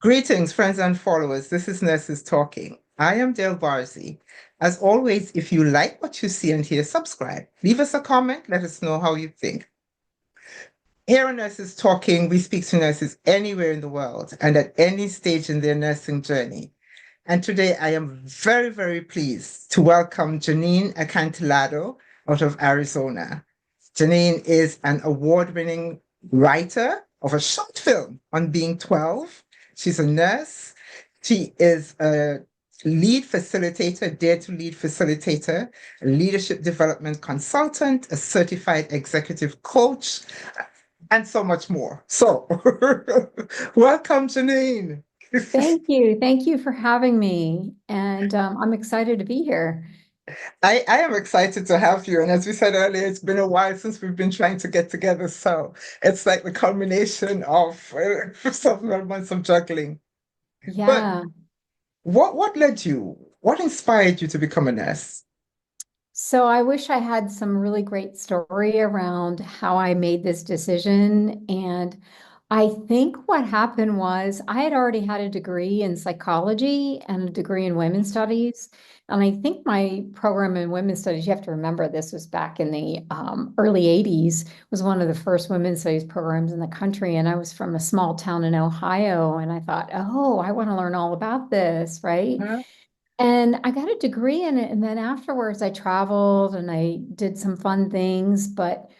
Greetings, friends and followers. This is Nurses Talking. I am Dale Barzi. As always, if you like what you see and hear, subscribe. Leave us a comment. Let us know how you think. Here on Nurses Talking, we speak to nurses anywhere in the world and at any stage in their nursing journey. And today I am very, very pleased to welcome Jeannine Acantilado out of Arizona. Jeannine is an award-winning writer of a short film on being 12. She's a nurse. She is a lead facilitator, dare to lead facilitator, a leadership development consultant, a certified executive coach, and so much more. So, welcome, Jeannine. Thank you. Thank you for having me. And I'm excited to be here. I am excited to have you. And as we said earlier, it's been a while since we've been trying to get together. So it's like the culmination of several months of juggling. But Yeah. what led you? What inspired you to become a nurse? So I wish I had some really great story around how I made this decision. And I think what happened was I had already had a degree in psychology and a degree in women's studies. And I think my program in women's studies, you have to remember this was back in the early 80s, was one of the first women's studies programs in the country. And I was from a small town in Ohio. And I thought, oh, I want to learn all about this, right? Huh? And I got a degree in it. And then afterwards, I traveled and I did some fun things. But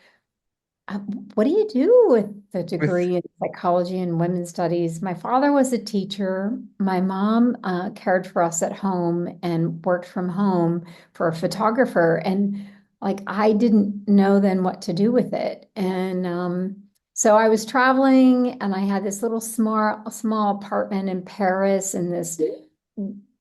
uh, what do you do with the With degree in psychology and women's studies? My father was a teacher. My mom cared for us at home and worked from home for a photographer. And like, I didn't know then what to do with it. And so I was traveling and I had this little small apartment in Paris in this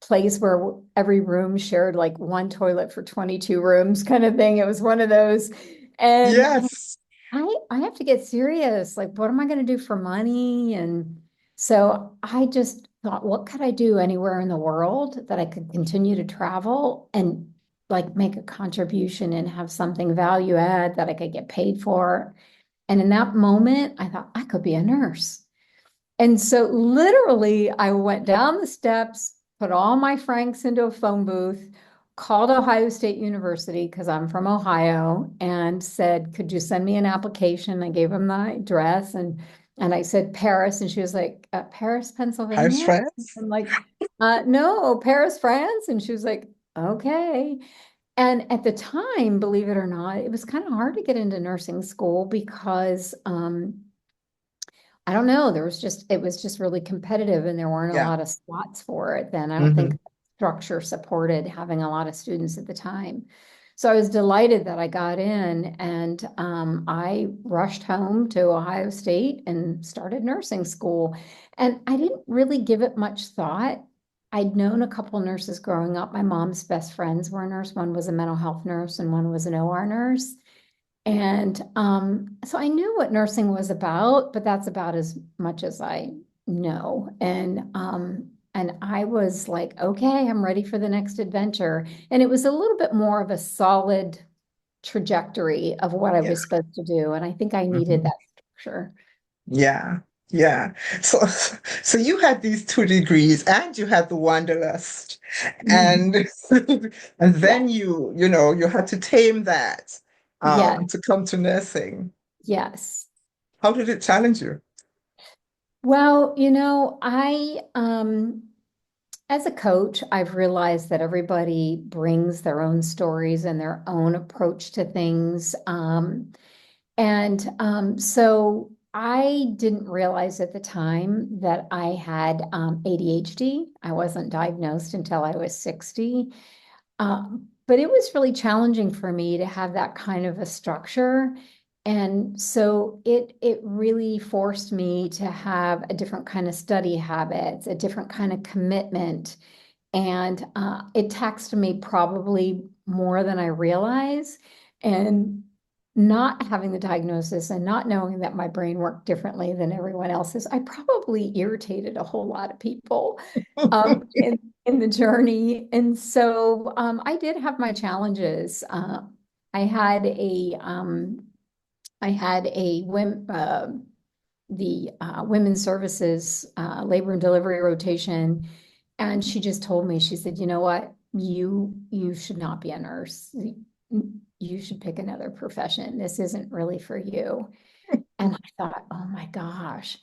place where every room shared like one toilet for 22 rooms kind of thing. It was one of those. And yes. I have to get serious. Like, what am I going to do for money? And so I just thought, what could I do anywhere in the world that I could continue to travel and like make a contribution and have something value add that I could get paid for? And in that moment, I thought I could be a nurse. And so literally, I went down the steps, put all my francs into a phone booth, called Ohio State University because I'm from Ohio, and said, "Could you send me an application?" I gave them my address and I said Paris, and she was like, "Paris, House Pennsylvania?" friends? I'm like, "No, Paris, France." And she was like, "Okay." And at the time, believe it or not, it was kind of hard to get into nursing school because I don't know. It was just really competitive and there weren't a Yeah. lot of spots for it then. I don't think Hmm. the structure supported having a lot of students at the time. So I was delighted that I got in and I rushed home to Ohio State and started nursing school. And I didn't really give it much thought. I'd known a couple nurses growing up. My mom's best friends were a nurse. One was a mental health nurse and one was an OR nurse. And so I knew what nursing was about, but that's about as much as I know. And I was like, okay, I'm ready for the next adventure. And it was a little bit more of a solid trajectory of what I Yeah. was supposed to do. And I think I needed Hmm. that structure. Yeah. Yeah. So, so you had these two degrees and you had the wanderlust. Mhm. And and Yeah. then you had to tame that Yeah. to come to nursing. Yes. How did it challenge you? Well, as a coach, I've realized that everybody brings their own stories and their own approach to things. So I didn't realize at the time that I had ADHD. I wasn't diagnosed until I was 60. But it was really challenging for me to have that kind of a structure. And so it really forced me to have a different kind of study habits, a different kind of commitment. And it taxed me probably more than I realize. And not having the diagnosis and not knowing that my brain worked differently than everyone else's, I probably irritated a whole lot of people in the journey. And so I did have my challenges. I had a I had a women's services labor and delivery rotation, and she just told me, she said, you know what, you should not be a nurse. You should pick another profession. This isn't really for you. And I thought, oh my gosh.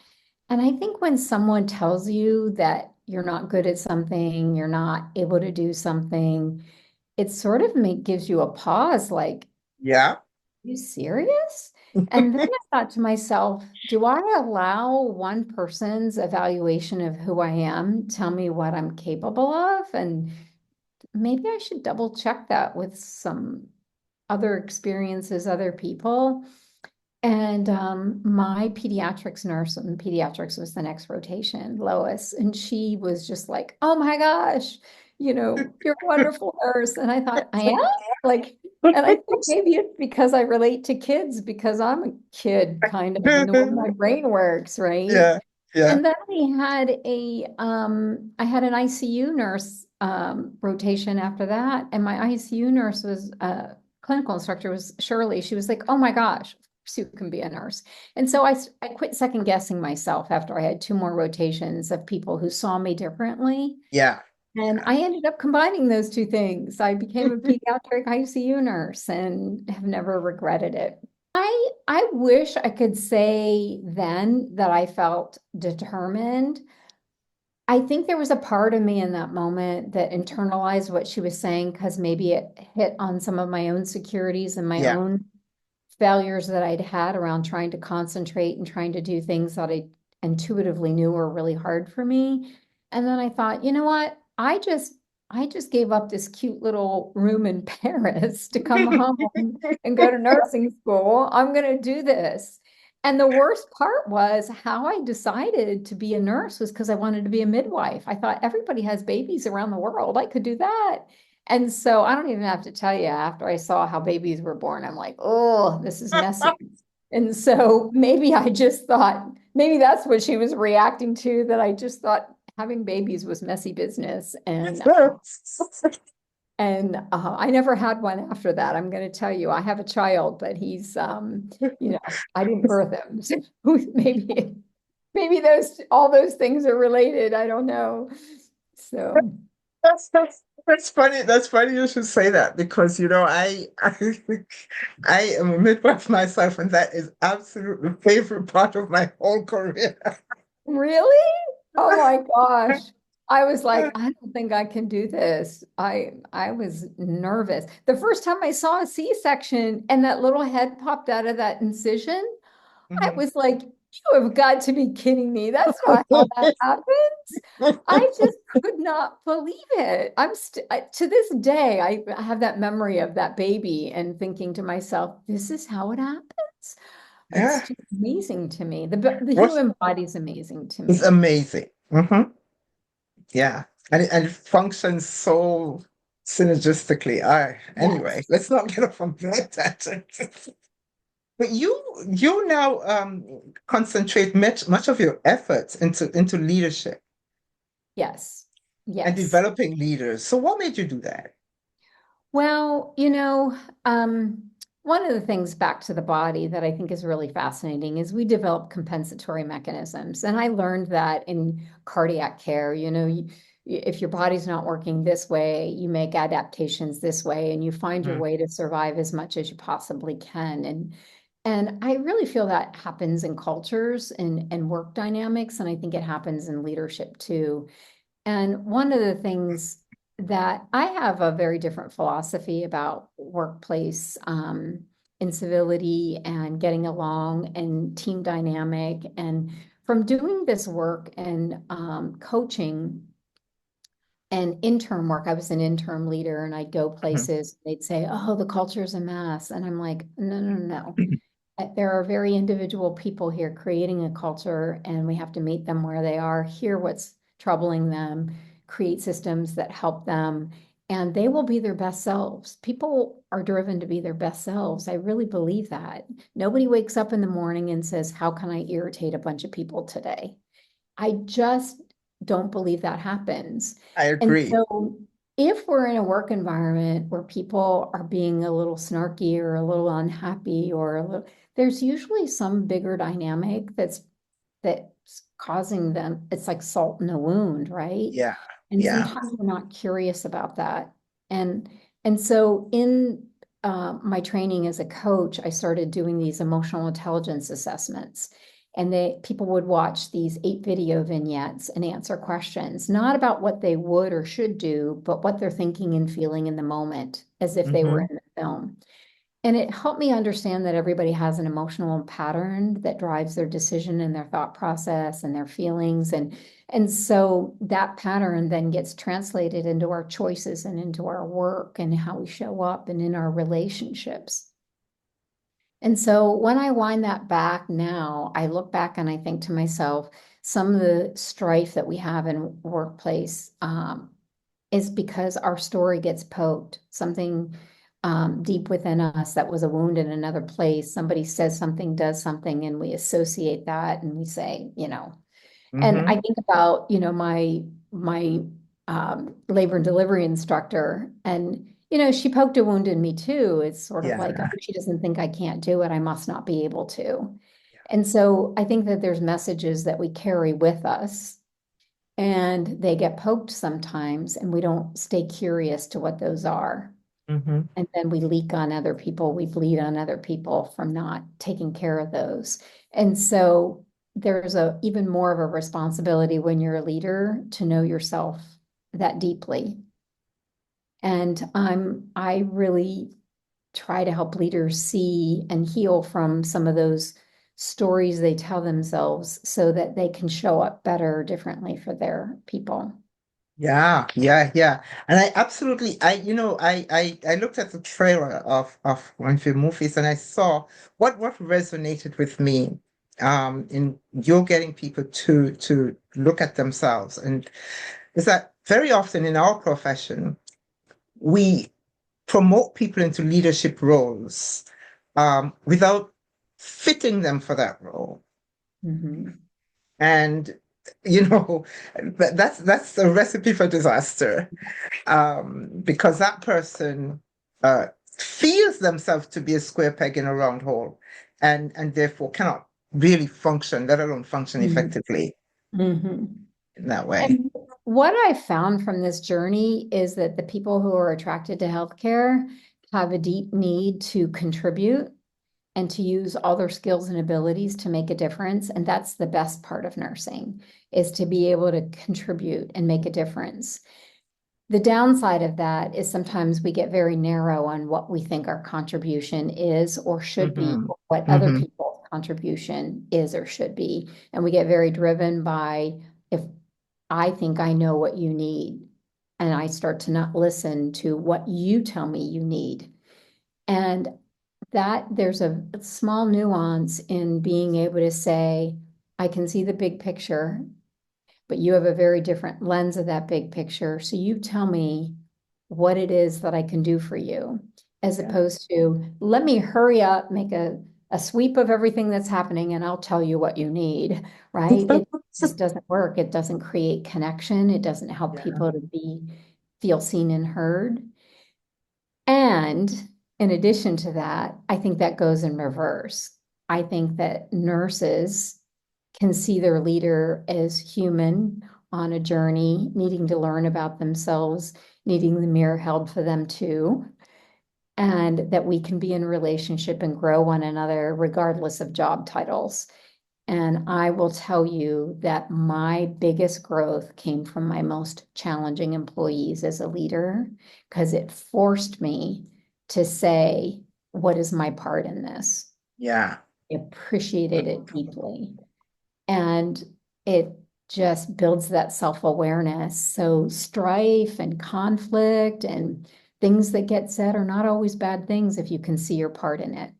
And I think when someone tells you that you're not good at something, you're not able to do something, it sort of gives you a pause, like, Yeah. you serious? And then I thought to myself, do I allow one person's evaluation of who I am tell me what I'm capable of? And maybe I should double check that with some other experiences, other people. And my pediatrics nurse in pediatrics was the next rotation, Lois, and she was just like, "Oh my gosh, you're a wonderful nurse." And I thought, I am? Like, and I think maybe it's because I relate to kids because I'm a kid kind of in the way my brain works, right? Yeah. Yeah. And then I had an ICU nurse rotation after that, and my ICU nurse was clinical instructor was Shirley. She was like, "Oh my gosh, Sue can be a nurse." And so I quit second guessing myself after I had two more rotations of people who saw me differently. Yeah. And I ended up combining those two things. I became a pediatric ICU nurse and have never regretted it. I wish I could say then that I felt determined. I think there was a part of me in that moment that internalized what she was saying because maybe it hit on some of my own securities and my Yeah. own failures that I'd had around trying to concentrate and trying to do things that I intuitively knew were really hard for me. And then I thought, you know what? I just gave up this cute little room in Paris to come home and go to nursing school. I'm going to do this. And the worst part was how I decided to be a nurse was because I wanted to be a midwife. I thought everybody has babies around the world. I could do that. And so I don't even have to tell you, after I saw how babies were born, I'm like, oh, this is messy. And so maybe I just thought, maybe that's what she was reacting to, that I just thought having babies was messy business. And I never had one after that. I'm going to tell you, I have a child, but I didn't birth him. So maybe all those things are related. I don't know. So. That's funny. That's funny you should say that because I am a midwife myself, and that is absolutely the favorite part of my whole career. Really? Oh my gosh. I was like, I don't think I can do this. I was nervous. The first time I saw a C-section and that little head popped out of that incision, I Mhm. was like, you have got to be kidding me. That's not how that happens. I just could not believe it. To this day, I have that memory of that baby and thinking to myself, this is how it happens. It's Yeah, just amazing to me. The what human body is amazing to is me. amazing. Yeah, and it functions so synergistically. Anyway, Yes. let's not get off on that tangent. But you now concentrate much of your efforts into leadership Yes. and Yes. developing leaders. So what made you do that? Well, one of the things back to the body that I think is really fascinating is we develop compensatory mechanisms. And I learned that in cardiac care, if your body's not working this way, you make adaptations this way and you find your Mhm. way to survive as much as you possibly can. And I really feel that happens in cultures and work dynamics. And I think it happens in leadership too. And one of the things that I have a very different philosophy about workplace incivility and getting along and team dynamic. And from doing this work and coaching and interim work, I was an interim leader and I'd go Mhm. places, they'd say, oh, the culture's a mess. And I'm like, no, no, no. There are very individual people here creating a culture, and we have to meet them where they are, hear what's troubling them, create systems that help them, and they will be their best selves. People are driven to be their best selves. I really believe that. Nobody wakes up in the morning and says, how can I irritate a bunch of people today? I just don't believe that happens. I And agree. so if we're in a work environment where people are being a little snarky or a little unhappy or there's usually some bigger dynamic that's that's causing them, it's like salt in a wound, right? Yeah. And Yeah. sometimes we're not curious about that. And and so in my training as a coach, I started doing these emotional intelligence assessments. And people would watch these 8 video vignettes and answer questions, not about what they would or should do, but what they're thinking and feeling in the moment, as if they were Mm-hmm. in the film. And it helped me understand that everybody has an emotional pattern that drives their decision and their thought process and their feelings. And so that pattern then gets translated into our choices and into our work and how we show up and in our relationships. And so when I wind that back now, I look back and I think to myself, some of the strife that we have in workplace is because our story gets poked. Something deep within us that was a wound in another place. Somebody says something, does something, and we associate that and we say, and I Mm-hmm. think about, my labor and delivery instructor, and she poked a wound in me too. It's sort of like, oh, Yeah. she doesn't think I can't do it. I must not be able to. And so I think that there's messages that we carry with us and they get poked sometimes, and we don't stay curious to what those are. Mm-hmm. And then we leak on other people, we bleed on other people from not taking care of those. And so there's a even more of a responsibility when you're a leader to know yourself that deeply. And I really try to help leaders see and heal from some of those stories they tell themselves so that they can show up better, differently for their people. Yeah, yeah, yeah. And I absolutely, I looked at the trailer of one of your movies and I saw what resonated with me, in you're getting people to look at themselves. And is that very often in our profession, we promote people into leadership roles, without fitting them for that role. Mhm. And, that's a recipe for disaster, because that person uh, feels themselves to be a square peg in a round hole, and therefore cannot really function, let alone function Mhm. effectively Mhm. in that way. And what I found from this journey is that the people who are attracted to healthcare have a deep need to contribute and to use all their skills and abilities to make a difference. And that's the best part of nursing, is to be able to contribute and make a difference. The downside of that is sometimes we get very narrow on what we think our contribution is or should be, Hmm. or what other Hmm. people's contribution is or should be. And we get very driven by, if I think I know what you need, and I start to not listen to what you tell me you need. And that there's a small nuance in being able to say, I can see the big picture, but you have a very different lens of that big picture. So you tell me what it is that I can do for you, as Yeah. opposed to let me hurry up, make a sweep of everything that's happening, and I'll tell you what you need, right? It just doesn't work. It doesn't create connection. It doesn't help Yeah. people to feel seen and heard. And in addition to that, I think that goes in reverse. I think that nurses can see their leader as human on a journey, needing to learn about themselves, needing the mirror held for them too, and that we can be in relationship and grow one another regardless of job titles. And I will tell you that my biggest growth came from my most challenging employees as a leader, because it forced me to say, what is my part in this? Yeah. I appreciated it deeply. And it just builds that self-awareness. So strife and conflict and things that get said are not always bad things if you can see your part in it.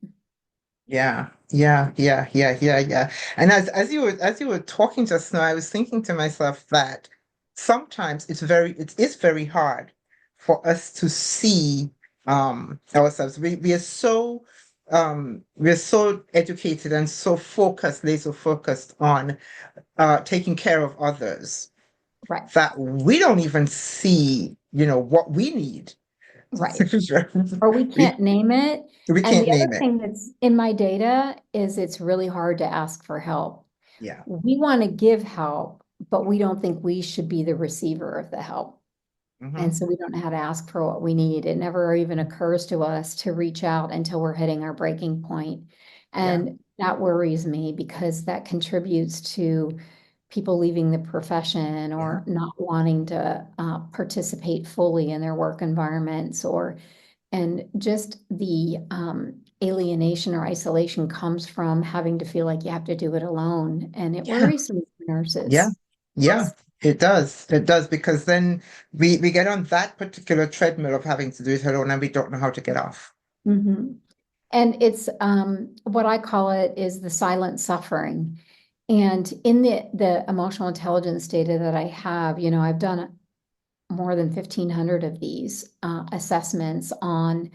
Yeah, yeah, yeah, yeah, yeah, yeah. And as you were talking just now, I was thinking to myself that sometimes it is very hard for us to see ourselves. We are so educated and so focused, laser focused on taking care of others, Right, that we don't even see, what we need. right. Or we We can't name it. we And can't the other name it. thing that's in my data is it's really hard to ask for help. Yeah. We want to give help, but we don't think we should be the receiver of the help. And Hmm. so we don't know how to ask for what we need. It never even occurs to us to reach out until we're hitting our breaking point. Yeah. And that worries me because that contributes to people leaving the profession Yeah. or not wanting to participate fully in their work environments, or and just the alienation or isolation comes from having to feel like you have to do it alone. And it Yeah. worries me for Yeah. nurses. Yeah. It does. It does because then we get on that particular treadmill of having to do it alone and we don't know how to get off. Mhm. And it's what I call it is the silent suffering. And in the emotional intelligence data that I have, I've done more than 1,500 of these assessments on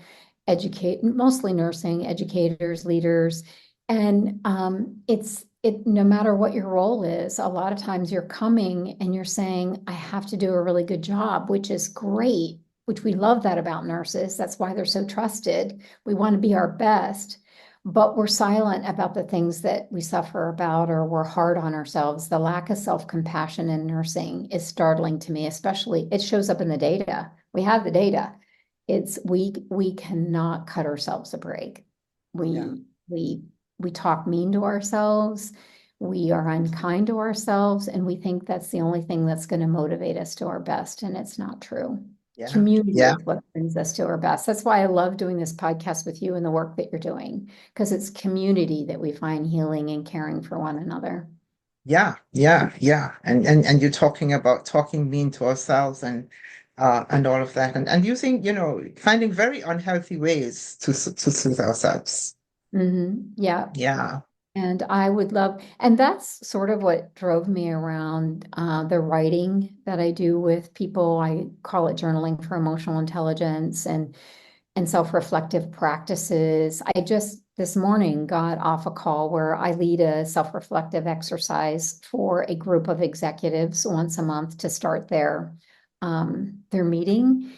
mostly nursing, educators, leaders. And no matter what your role is, a lot of times you're coming and you're saying, I have to do a really good job, which is great, which we love that about nurses. That's why they're so trusted. We want to be our best, but we're silent about the things that we suffer about, or we're hard on ourselves. The lack of self-compassion in nursing is startling to me, especially it shows up in the data. We have the data. It's we cannot cut ourselves a break. Yeah. We we talk mean to ourselves. We are unkind to ourselves, and we think that's the only thing that's going to motivate us to our best, and it's not true. Yeah. Community Yeah. is what brings us to our best. That's why I love doing this podcast with you and the work that you're doing, because it's community that we find healing and caring for one another. Yeah. Yeah. Yeah. And you're talking about talking mean to ourselves and all of that and using, finding very unhealthy ways to soothe ourselves. Yeah. Yeah. And I would love, and that's sort of what drove me around the writing that I do with people. I call it journaling for emotional intelligence and self-reflective practices. I just this morning got off a call where I lead a self-reflective exercise for a group of executives once a month to start their meeting.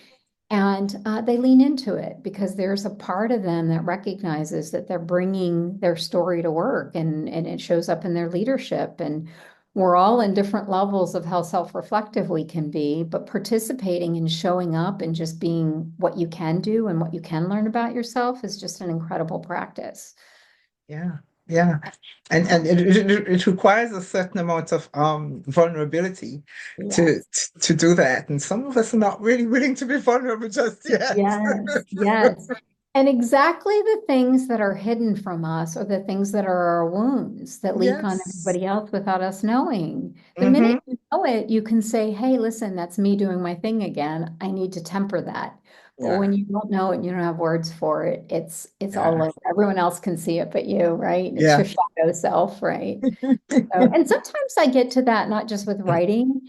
And they lean into it because there's a part of them that recognizes that they're bringing their story to work, and it shows up in their leadership. And we're all in different levels of how self-reflective we can be, but participating and showing up and just being what you can do and what you can learn about yourself is just an incredible practice. Yeah. Yeah. And it requires a certain amount of vulnerability to, Yes. to do that. And some of us are not really willing to be vulnerable just yet. Yes, yes. And exactly the things that are hidden from us are the things that are our wounds that leak on Yes. everybody else without us knowing. The minute Hmm. you know it, you can say, hey, listen, that's me doing my thing again. I need to temper that. But when Yeah. you don't know it and you don't have words for it, it's all Yeah. over. Everyone else can see it but you, right? It's Yeah. your shadow self, right? So, and sometimes I get to that not just with writing.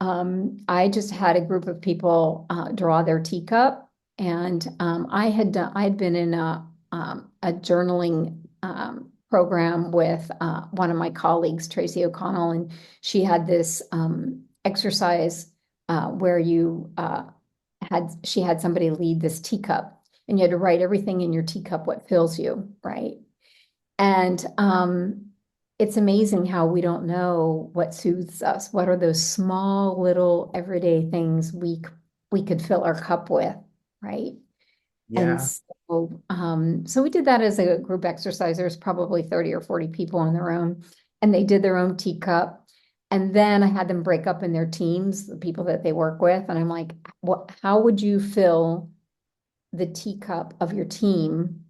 I just had a group of people draw their teacup, and I had been in a journaling program with one of my colleagues, Tracy O'Connell, and she had this exercise where she had somebody lead this teacup, and you had to write everything in your teacup what fills you, right? And it's amazing how we don't know what soothes us. What are those small little everyday things we could fill our cup with, right? And Yeah. so we did that as a group exercise. There's probably 30 or 40 people in the room, and they did their own teacup. And then I had them break up in their teams, the people that they work with. And I'm like, how would you fill the teacup of your team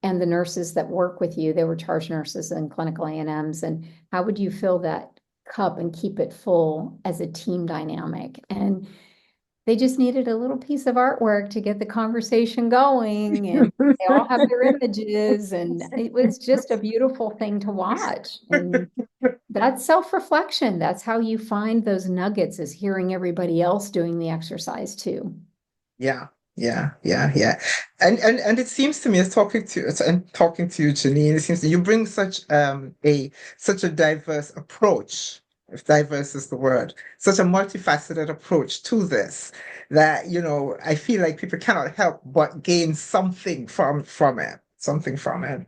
and the nurses that work with you? They were charge nurses and clinical A&Ms. And how would you fill that cup and keep it full as a team dynamic? And they just needed a little piece of artwork to get the conversation going. And they all have their images. And it was just a beautiful thing to watch. And that's self-reflection. That's how you find those nuggets, is hearing everybody else doing the exercise too. Yeah, yeah, yeah, yeah. And it seems to me as talking to you, Jeannine, it seems that you bring such a diverse approach, if diverse is the word, such a multifaceted approach to this that, I feel like people cannot help but gain something from it. Something from it.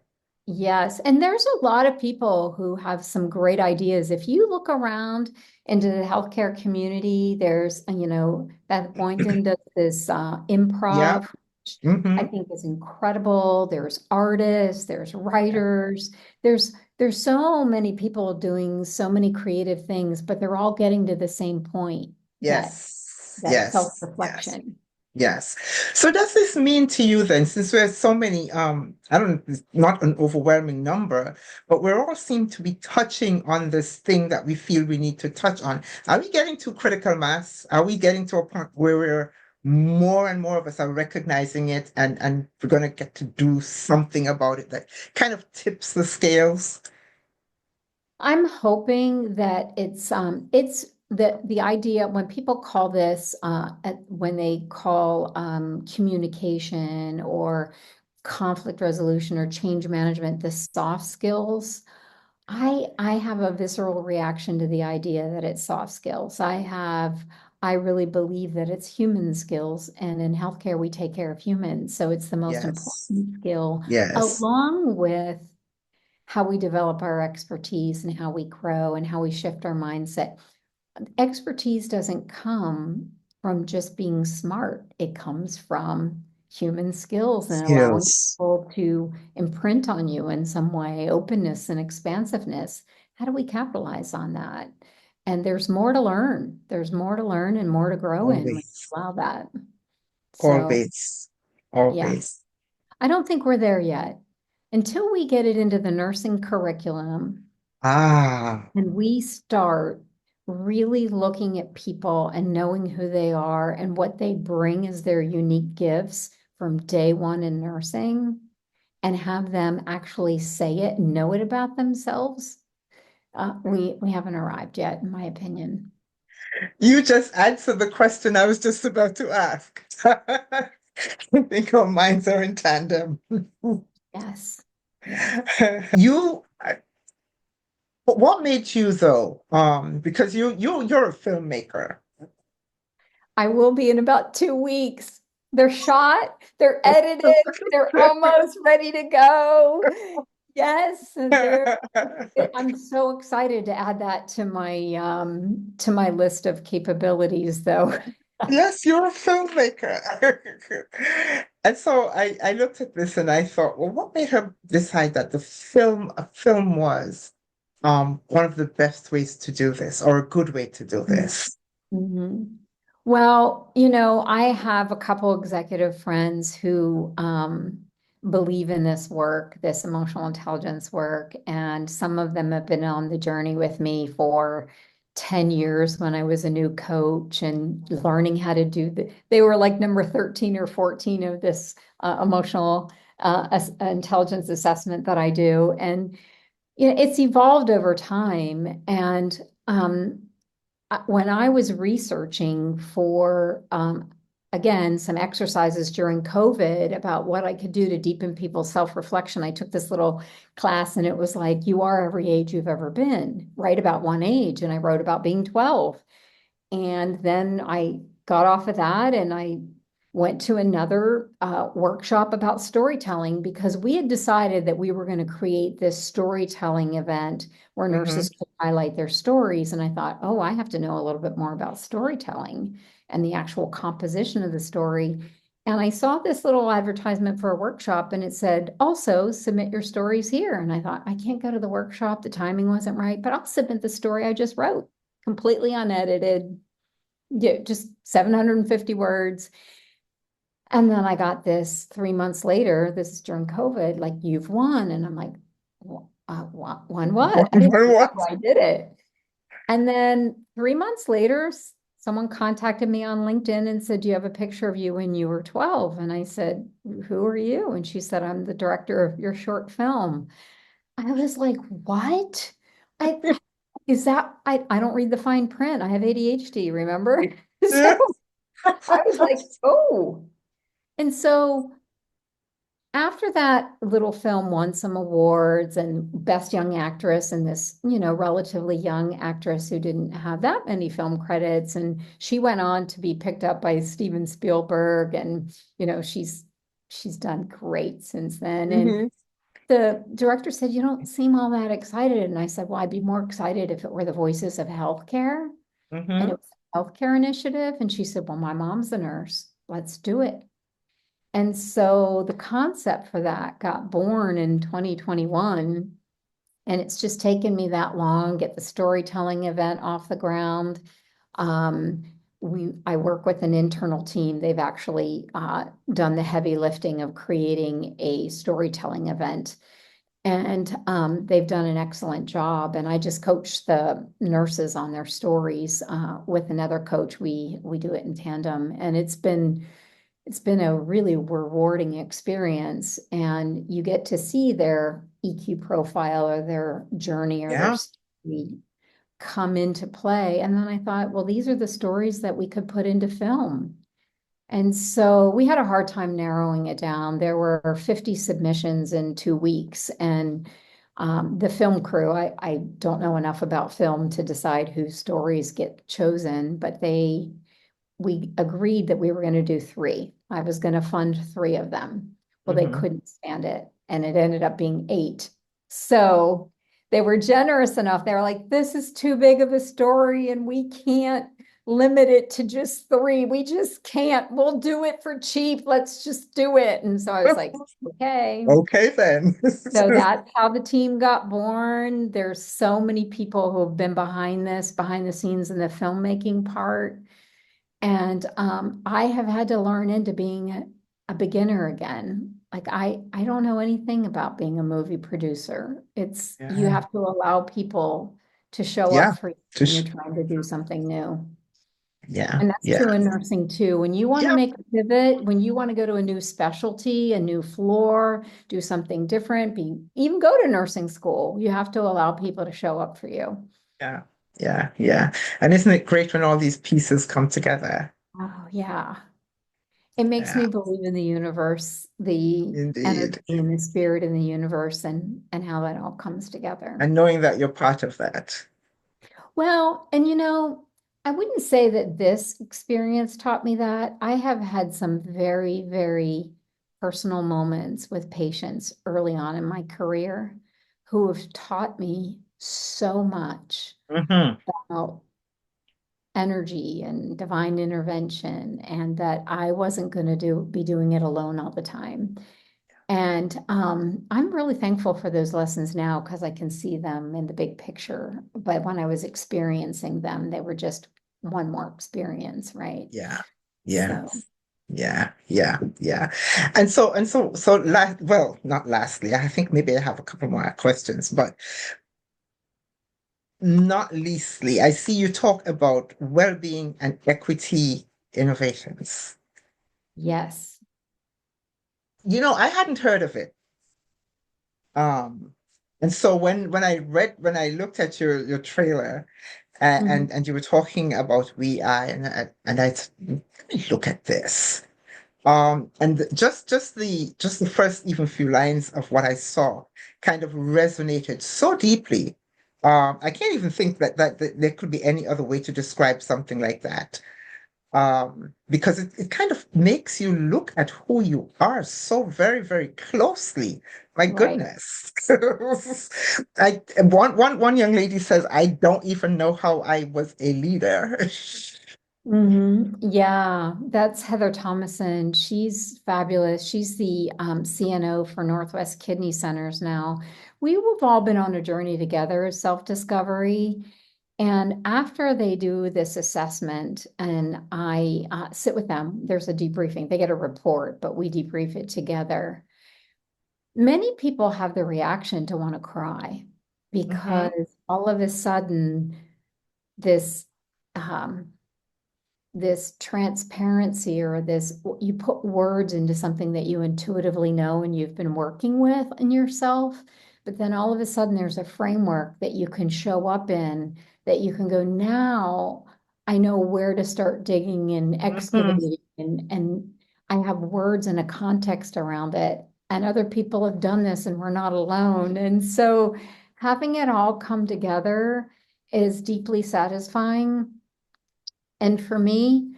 Yes, and there's a lot of people who have some great ideas. If you look around into the healthcare community, there's, Beth Boynton does this Yeah. improv, which I Mm-hmm. think is incredible. There's artists, there's writers, there's so many people doing so many creative things, but they're all getting to the same point, that Yes. that Yes. Yes. self-reflection. Yes. So does this mean to you then, since there's so many, I don't, it's not an overwhelming number, but we're all seem to be touching on this thing that we feel we need to touch on. Are we getting to critical mass? Are we getting to a point where we're more and more of us are recognizing it and we're going to get to do something about it that kind of tips the scales? I'm hoping that it's the idea when people call this when they call communication or conflict resolution or change management the soft skills. I have a visceral reaction to the idea that it's soft skills. I really believe that it's human skills, and in healthcare we take care of humans, so it's the most Yes. important skill, Yes. along with how we develop our expertise and how we grow and how we shift our mindset. Expertise doesn't come from just being smart. It comes from human skills and allowing Skills. people to imprint on you in some way, openness and expansiveness. How do we capitalize on that? And there's more to learn. There's more to learn and more to grow in when Always. you allow that. So, Always. yeah, Always. I don't think we're there yet. Until we get it into the nursing curriculum, Ah, and we start really looking at people and knowing who they are and what they bring as their unique gifts from day one in nursing, and have them actually say it and know it about themselves, we haven't arrived yet, in my opinion. you just answered the question I was just about to ask. I think our minds are in tandem. Yes, yes. You, but what made you though? Because you're a filmmaker. I will be in about 2 weeks. They're shot, they're edited, they're almost ready to go. Yes, I'm so excited to add that to my list of capabilities though. Yes, you're a filmmaker. And so I looked at this and I thought, well, what made her decide that a film was one of the best ways to do this or a good way to do this? Mhm. Well, I have a couple executive friends who believe in this work, this emotional intelligence work, and some of them have been on the journey with me for 10 years when I was a new coach and learning how to they were like number 13 or 14 of this emotional intelligence assessment that I do. And it's evolved over time. And when I was researching for, again, some exercises during COVID about what I could do to deepen people's self-reflection, I took this little class and it was like, you are every age you've ever been, write about one age. And I wrote about being 12. And then I got off of that and I went to another workshop about storytelling because we had decided that we were going to create this storytelling event where Hmm. nurses could highlight their stories. And I thought, oh, I have to know a little bit more about storytelling and the actual composition of the story. And I saw this little advertisement for a workshop and it said, also submit your stories here. And I thought, I can't go to the workshop. The timing wasn't right, but I'll submit the story I just wrote, completely unedited, yeah, just 750 words. And then I got this 3 months later, this is during COVID, like, you've won. And I'm like, won what? I didn't know What? I did it. And then 3 months later, someone contacted me on LinkedIn and said, do you have a picture of you when you were 12? And I said, who are you? And she said, I'm the director of your short film. I was like, what? I is that I don't read the fine print. I have ADHD, remember? So Yes. I was like, oh. And so after that little film won some awards and Best Young Actress, and this, relatively young actress who didn't have that many film credits. And she went on to be picked up by Steven Spielberg. And, she's done great since then. And Hmm. the director said, "You don't seem all that excited." And I said, "Well, I'd be more excited if it were the voices of healthcare." And Mm-hmm. it was a healthcare initiative. And she said, "Well, my mom's a nurse. Let's do it." And so the concept for that got born in 2021. And it's just taken me that long, get the storytelling event off the ground. Um, I work with an internal team. They've actually done the heavy lifting of creating a storytelling event. And they've done an excellent job. And I just coach the nurses on their stories with another coach. We do it in tandem, and it's been a really rewarding experience. And you get to see their EQ profile or their journey or their Yeah. story come into play. And then I thought, well, these are the stories that we could put into film. And so we had a hard time narrowing it down. There were 50 submissions in 2 weeks. And the film crew, I don't know enough about film to decide whose stories get chosen, but we agreed that we were going to do three. I was going to fund three of them. Well, they Mm-hmm. couldn't stand it, and it ended up being eight. So they were generous enough. They were like, "This is too big of a story, and we can't limit it to just three. We just can't. We'll do it for cheap. Let's just do it." And so I was like, "Okay." Okay then. So that's how the team got born. There's so many people who have been behind this, behind the scenes in the filmmaking part. And I have had to learn into being a beginner again. Like I don't know anything about being a movie producer. It's you Yeah. have to allow people to show up Yeah. for you when you're Just trying to do something new. yeah. And that's Yeah. true in nursing too. When you want to Yeah. make a pivot, when you want to go to a new specialty, a new floor, do something different, even go to nursing school, you have to allow people to show up for you. Yeah. Yeah. Yeah. And isn't it great when all these pieces come together? Oh, yeah. It makes Yeah. me believe in the universe, the energy Indeed. and the spirit in the universe and how that all comes together. And knowing that you're part of that. Well, and I wouldn't say that this experience taught me that. I have had some very, very personal moments with patients early on in my career who have taught me so much Hmm. about energy and divine intervention, and that I wasn't going to be doing it alone all the time. And I'm really thankful for those lessons now because I can see them in the big picture. But when I was experiencing them, they were just one more experience, right? Yeah. Yeah. So, Yeah. Yeah. Yeah. And so well, not lastly, I think maybe I have a couple more questions, but not leastly, I see you talk about well-being and equity innovations. yes. I hadn't heard of it. Um, and so when I looked at your trailer Mhm. and you were talking about WEI and I said, let me look at this. And just the first even few lines of what I saw kind of resonated so deeply. I can't even think that there could be any other way to describe something like that. Because it kind of makes you look at who you are so very, very closely. My Right. goodness. One young lady says, I don't even know how I was a leader. Yeah, that's Heather Thomason. She's fabulous. She's the CNO for Northwest Kidney Centers now. We've all been on a journey together, self-discovery. And after they do this assessment, and I sit with them, there's a debriefing. They get a report, but we debrief it together. Many people have the reaction to want to cry Hmm. because all of a sudden, this um, this transparency or this you put words into something that you intuitively know and you've been working with in yourself, but then all of a sudden there's a framework that you can show up in, that you can go, now I know where to start digging and Hmm. excavating, and I have words and a context around it, and other people have done this and we're not alone. And so having it all come together is deeply satisfying. And for me,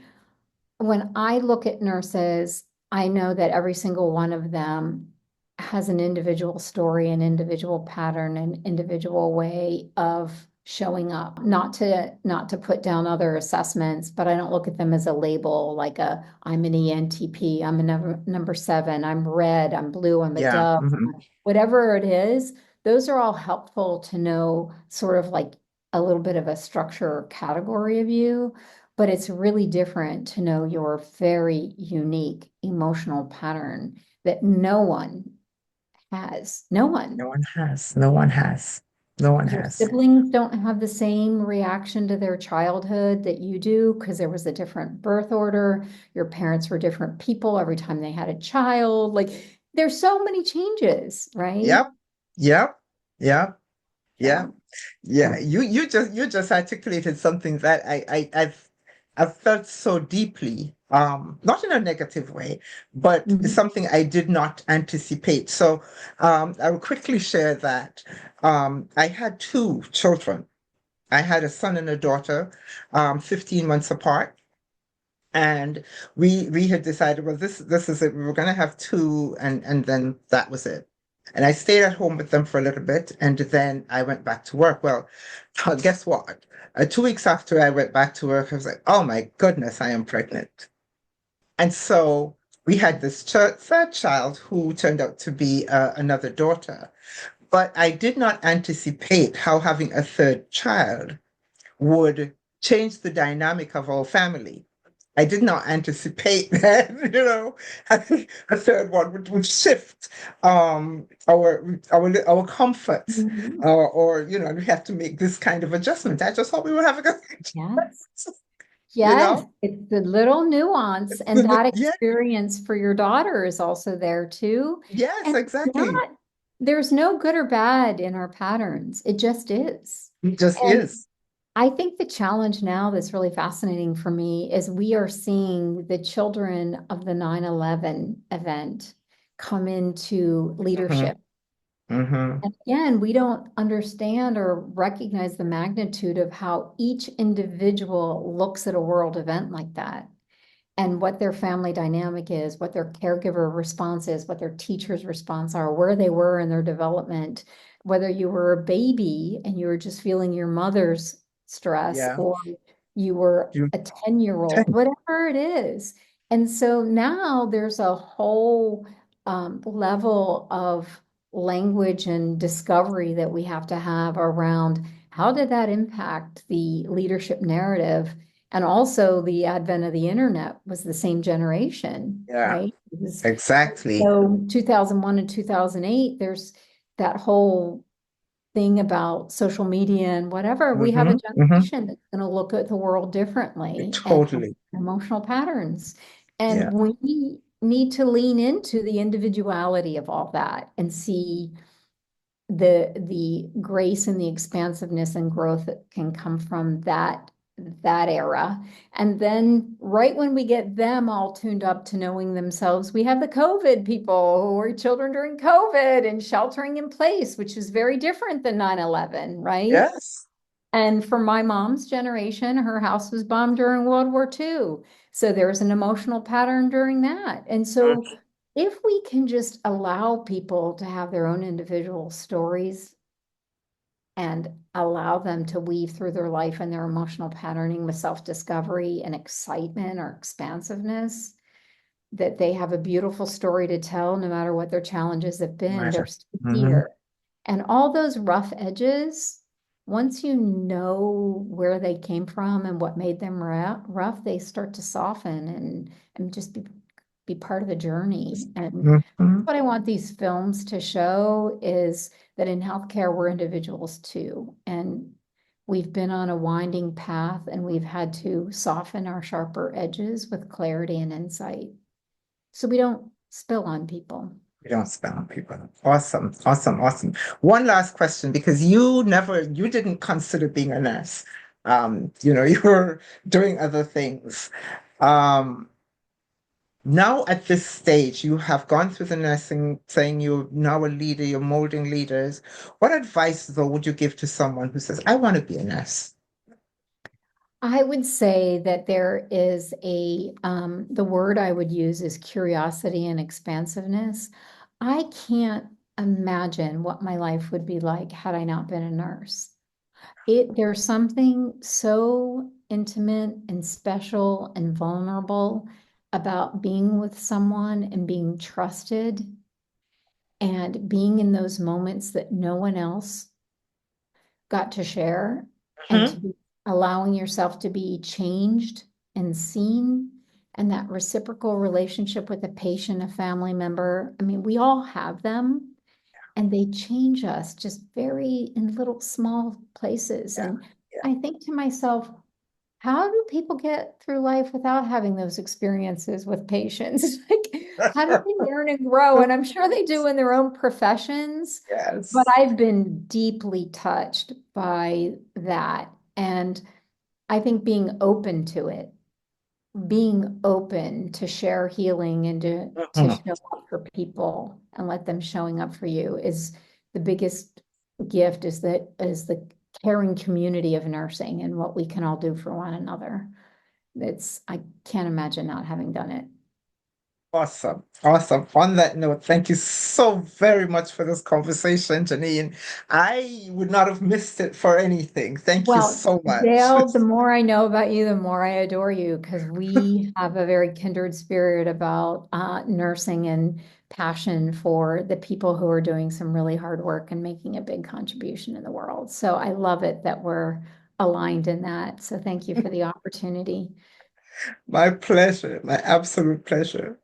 when I look at nurses, I know that every single one of them has an individual story, an individual pattern, an individual way of showing up. Not to put down other assessments, but I don't look at them as a label, like I'm an ENTP, I'm a number 7, I'm red, I'm blue, I'm a Yeah. dove, Hmm. whatever it is. Those are all helpful to know, sort of like a little bit of a structure or category of you, but it's really different to know your very unique emotional pattern that no one has. No one. No one has. No one has. No one Your has. siblings don't have the same reaction to their childhood that you do because there was a different birth order. Your parents were different people every time they had a child. Like there's so many changes, right? Yep. Yep. Yep. Yeah. Yeah. Yeah. You just articulated something that I've felt so deeply, not in a negative way, but Mhm. something I did not anticipate. So I will quickly share that. I had two children. I had a son and a daughter, 15 months apart. And we had decided, well, this is it. We were gonna have two, and then that was it. And I stayed at home with them for a little bit, and then I went back to work. Well, guess what? 2 weeks after I went back to work, I was like, oh my goodness, I am pregnant. And so we had this third child who turned out to be another daughter. But I did not anticipate how having a third child would change the dynamic of our family. I did not anticipate that, having a third one would shift our comforts, Mhm. or we have to make this kind of adjustment. I just thought we were having a, Yes. you Yes, know, it's the little nuance, and that yeah, experience for your daughter is also there too. yes, And exactly. there's no good or bad in our patterns. It just is. It just And is. I think the challenge now that's really fascinating for me is we are seeing the children of the 9/11 event come into Hmm. leadership. Hmm. And again, we don't understand or recognize the magnitude of how each individual looks at a world event like that and what their family dynamic is, what their caregiver response is, what their teacher's response are, where they were in their development, whether you were a baby and you were just feeling your mother's stress, Yeah. or you were You, a 10-year-old, whatever it is. And so now there's a whole level of language and discovery that we have to have around how did that impact the leadership narrative. And also the advent of the internet was the same generation, yeah, right? It was, exactly. so 2001 and 2008, there's that whole thing about social media and whatever. We have a Hmm. Hmm. generation that's going to look at the world differently and Totally. emotional patterns. And Yeah. we need to lean into the individuality of all that and see the grace and the expansiveness and growth that can come from that era. And then right when we get them all tuned up to knowing themselves, we have the COVID people who were children during COVID and sheltering in place, which is very different than 9/11, right? Yes. And for my mom's generation, her house was bombed during World War II. So there's an emotional pattern during that. And so if we can just allow people to have their own individual stories and allow them to weave through their life and their emotional patterning with self-discovery and excitement or expansiveness, that they have a beautiful story to tell no matter what their challenges have been, they're still Mm-hmm. here. And all those rough edges, once you know where they came from and what made them rough, they start to soften and just be part of the journey. And Hmm. what I want these films to show is that in healthcare, we're individuals too. And we've been on a winding path and we've had to soften our sharper edges with clarity and insight so we don't spill on people. We don't spam people. Awesome, awesome, awesome. One last question, because you didn't consider being a nurse. You were doing other things. Um, Now at this stage, you have gone through the nursing, saying you're now a leader, you're molding leaders. What advice, though, would you give to someone who says, I want to be a nurse? I would say that there is the word I would use is curiosity and expansiveness. I can't imagine what my life would be like had I not been a nurse. There's something so intimate and special and vulnerable about being with someone and being trusted and being in those moments that no one else got to share and to Mhm. be allowing yourself to be changed and seen, and that reciprocal relationship with a patient, a family member. I mean, we all have them and they change us just very in little small places. Yeah, And I think to myself, how do people get through life without having those experiences with patients? Like, how do yeah. they learn and grow? And I'm sure they do in their own professions, but Yes. I've been deeply touched by that. And I think being open to share healing and to Mhm. show up for people and let them showing up for you is the biggest gift, is the caring community of nursing and what we can all do for one another. I can't imagine not having done it. Awesome. Awesome. On that note, thank you so very much for this conversation, Jeannine. I would not have missed it for anything. Thank you Well, so much. Dale, the more I know about you, the more I adore you because we have a very kindred spirit about nursing and passion for the people who are doing some really hard work and making a big contribution in the world. So I love it that we're aligned in that. So thank you for the opportunity. My pleasure. My absolute pleasure.